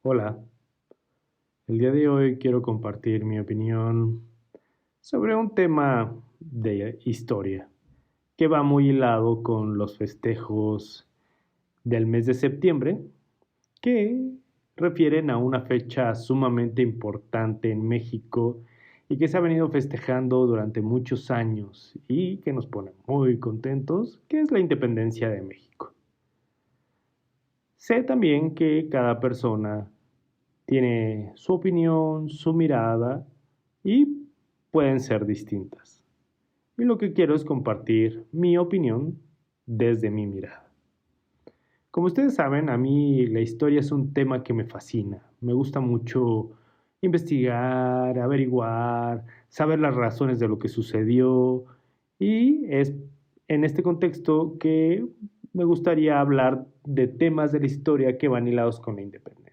Hola, el día de hoy quiero compartir mi opinión sobre un tema de historia que va muy hilado con los festejos del mes de septiembre que refieren a una fecha sumamente importante en México y que se ha venido festejando durante muchos años y que nos pone muy contentos, que es la independencia de México. Sé también que cada persona tiene su opinión, su mirada y pueden ser distintas. Y lo que quiero es compartir mi opinión desde mi mirada. Como ustedes saben, a mí la historia es un tema que me fascina. Me gusta mucho investigar, averiguar, saber las razones de lo que sucedió y es en este contexto que me gustaría hablar de temas de la historia que van hilados con la independencia.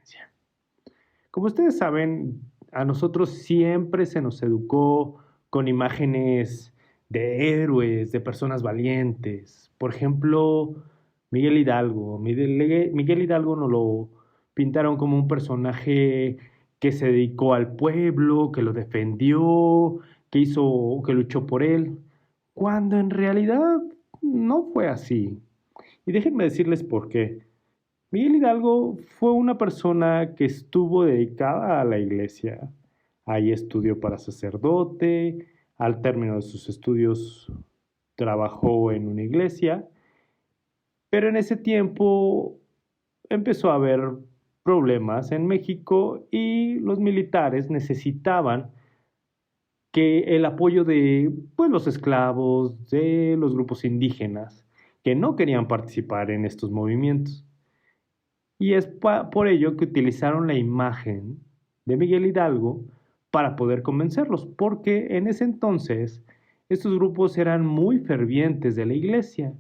Como ustedes saben, a nosotros siempre se nos educó con imágenes de héroes, de personas valientes. Por ejemplo, Miguel Hidalgo. Miguel Hidalgo nos lo pintaron como un personaje que se dedicó al pueblo, que lo defendió, que luchó por él, cuando en realidad no fue así. Y déjenme decirles por qué. Miguel Hidalgo fue una persona que estuvo dedicada a la iglesia. Ahí estudió para sacerdote, al término de sus estudios trabajó en una iglesia, pero en ese tiempo empezó a haber problemas en México y los militares necesitaban que el apoyo de pues, los esclavos, de los grupos indígenas, que no querían participar en estos movimientos. Y es por ello que utilizaron la imagen de Miguel Hidalgo para poder convencerlos, porque en ese entonces estos grupos eran muy fervientes de la iglesia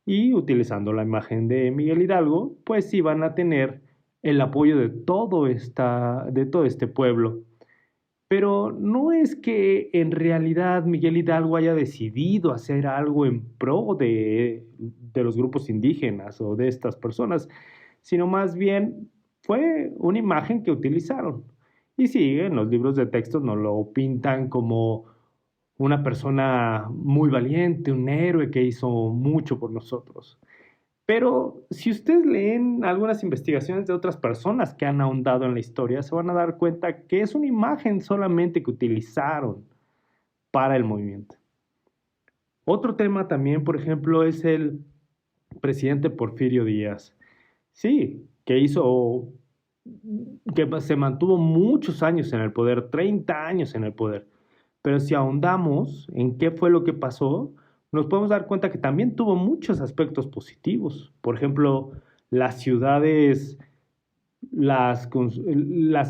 y utilizando la imagen de Miguel Hidalgo, pues iban a tener el apoyo de todo este pueblo. Pero no es que en realidad Miguel Hidalgo haya decidido hacer algo en pro de los grupos indígenas o de estas personas, sino más bien fue una imagen que utilizaron. Y sí, en los libros de texto nos lo pintan como una persona muy valiente, un héroe que hizo mucho por nosotros. Pero si ustedes leen algunas investigaciones de otras personas que han ahondado en la historia, se van a dar cuenta que es una imagen solamente que utilizaron para el movimiento. Otro tema también, por ejemplo, es el presidente Porfirio Díaz. Sí, que se mantuvo muchos años en el poder, 30 años en el poder. Pero si ahondamos en qué fue lo que pasó, nos podemos dar cuenta que también tuvo muchos aspectos positivos. Por ejemplo, las ciudades las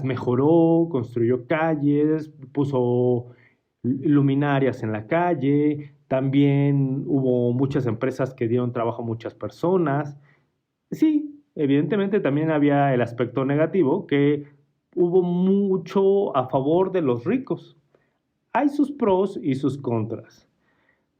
mejoró, construyó calles, puso luminarias en la calle, también hubo muchas empresas que dieron trabajo a muchas personas. Sí, evidentemente también había el aspecto negativo, que hubo mucho a favor de los ricos. Hay sus pros y sus contras.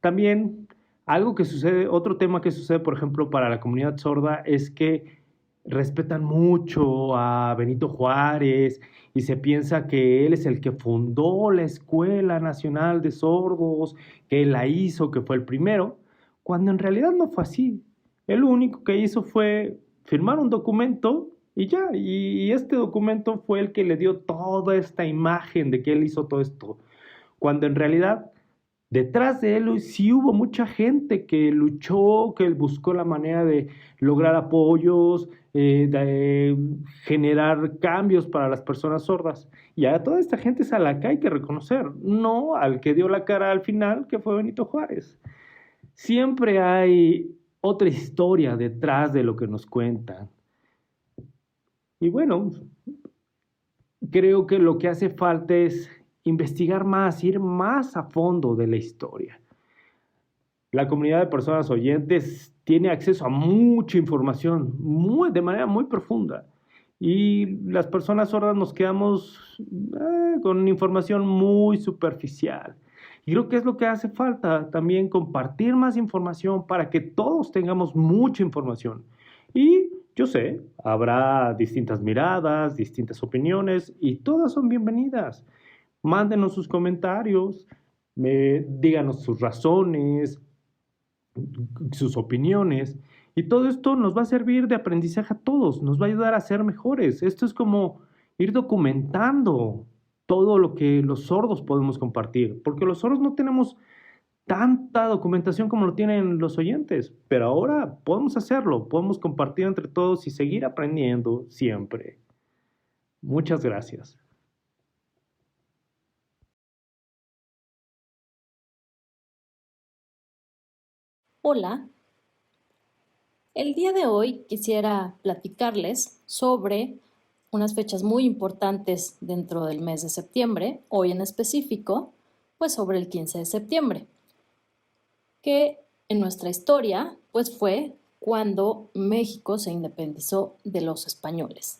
También algo que sucede, otro tema que sucede, por ejemplo, para la comunidad sorda es que respetan mucho a Benito Juárez y se piensa que él es el que fundó la Escuela Nacional de Sordos, que él la hizo, que fue el primero, cuando en realidad no fue así. Él lo único que hizo fue firmar un documento y ya, y este documento fue el que le dio toda esta imagen de que él hizo todo esto, cuando en realidad detrás de él sí hubo mucha gente que luchó, que buscó la manera de lograr apoyos, de generar cambios para las personas sordas. Y a toda esta gente es a la que hay que reconocer, no al que dio la cara al final, que fue Benito Juárez. Siempre hay otra historia detrás de lo que nos cuentan. Y bueno, creo que lo que hace falta es investigar más, ir más a fondo de la historia. La comunidad de personas oyentes tiene acceso a mucha información de manera muy profunda y las personas sordas nos quedamos con información muy superficial. Y creo que es lo que hace falta también compartir más información para que todos tengamos mucha información y Yo sé, habrá distintas miradas, distintas opiniones y todas son bienvenidas. Mándenos sus comentarios, díganos sus razones, sus opiniones. Y todo esto nos va a servir de aprendizaje a todos, nos va a ayudar a ser mejores. Esto es como ir documentando todo lo que los sordos podemos compartir, porque los sordos no tenemos tanta documentación como lo tienen los oyentes, pero ahora podemos hacerlo, podemos compartir entre todos y seguir aprendiendo siempre. Muchas gracias. Hola, el día de hoy quisiera platicarles sobre unas fechas muy importantes dentro del mes de septiembre, hoy en específico, pues sobre el 15 de septiembre, que en nuestra historia pues fue cuando México se independizó de los españoles.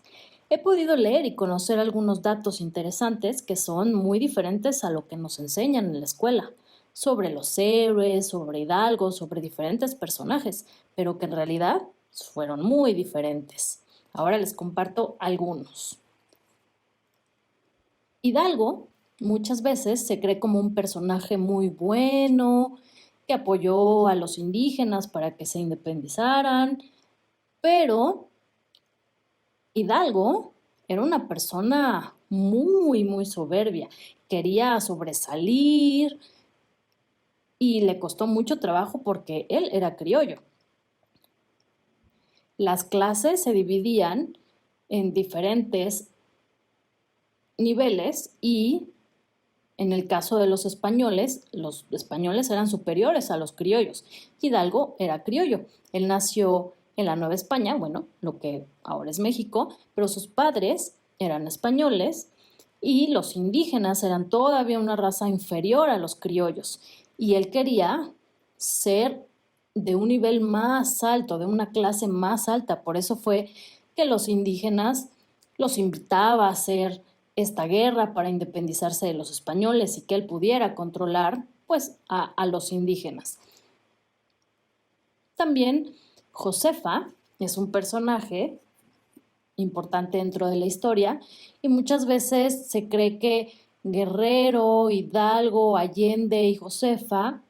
He podido leer y conocer algunos datos interesantes que son muy diferentes a lo que nos enseñan en la escuela, sobre los héroes, sobre Hidalgo, sobre diferentes personajes, pero que en realidad fueron muy diferentes. Ahora les comparto algunos. Hidalgo muchas veces se cree como un personaje muy bueno, que apoyó a los indígenas para que se independizaran, pero Hidalgo era una persona muy soberbia, quería sobresalir y le costó mucho trabajo porque él era criollo. Las clases se dividían en diferentes niveles y en el caso de los españoles eran superiores a los criollos. Hidalgo era criollo. Él nació en la Nueva España, bueno, lo que ahora es México, pero sus padres eran españoles y los indígenas eran todavía una raza inferior a los criollos. Y él quería ser de un nivel más alto, de una clase más alta. Por eso fue que los indígenas los invitaba a hacer esta guerra para independizarse de los españoles y que él pudiera controlar pues a los indígenas. También Josefa es un personaje importante dentro de la historia y muchas veces se cree que Guerrero, Hidalgo, Allende y Josefa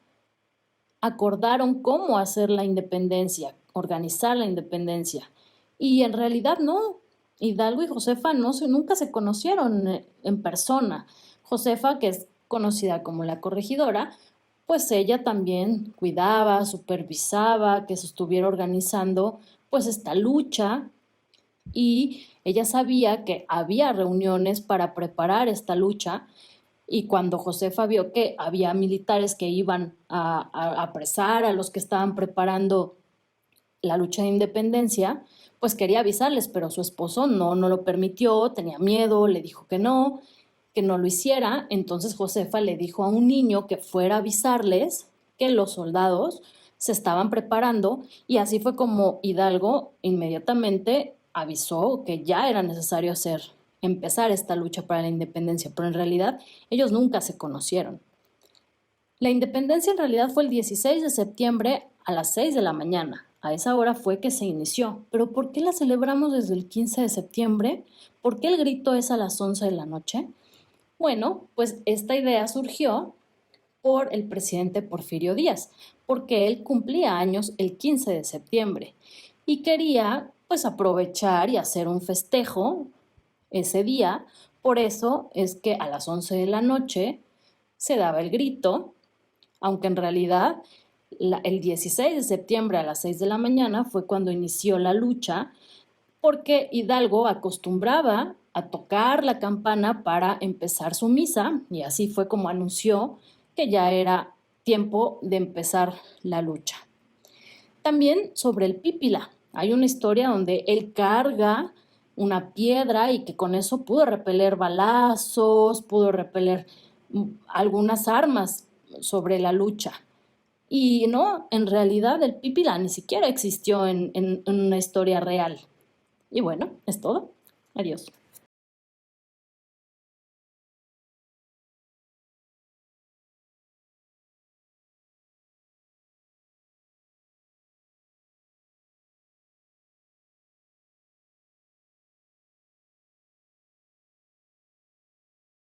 acordaron cómo hacer la independencia, organizar la independencia. Y en realidad no. Hidalgo y Josefa nunca se conocieron en persona. Josefa, que es conocida como la corregidora, pues ella también cuidaba, supervisaba que se estuviera organizando pues esta lucha y ella sabía que había reuniones para preparar esta lucha y cuando Josefa vio que había militares que iban a apresar a los que estaban preparando la lucha de independencia, pues quería avisarles, pero su esposo no lo permitió, tenía miedo, le dijo que no lo hiciera. Entonces Josefa le dijo a un niño que fuera a avisarles que los soldados se estaban preparando y así fue como Hidalgo inmediatamente avisó que ya era necesario empezar esta lucha para la independencia, pero en realidad ellos nunca se conocieron. La independencia en realidad fue el 16 de septiembre a las 6 de la mañana. A esa hora fue que se inició. ¿Pero por qué la celebramos desde el 15 de septiembre? ¿Por qué el grito es a las 11 de la noche? Bueno, pues esta idea surgió por el presidente Porfirio Díaz, porque él cumplía años el 15 de septiembre y quería pues aprovechar y hacer un festejo ese día. Por eso es que a las 11 de la noche se daba el grito, aunque en realidad el 16 de septiembre a las 6 de la mañana fue cuando inició la lucha, porque Hidalgo acostumbraba a tocar la campana para empezar su misa y así fue como anunció que ya era tiempo de empezar la lucha. También sobre el Pípila, hay una historia donde él carga una piedra y que con eso pudo repeler balazos, pudo repeler algunas armas sobre la lucha. Y no, en realidad el Pípila ni siquiera existió en una historia real. Y bueno, es todo. Adiós.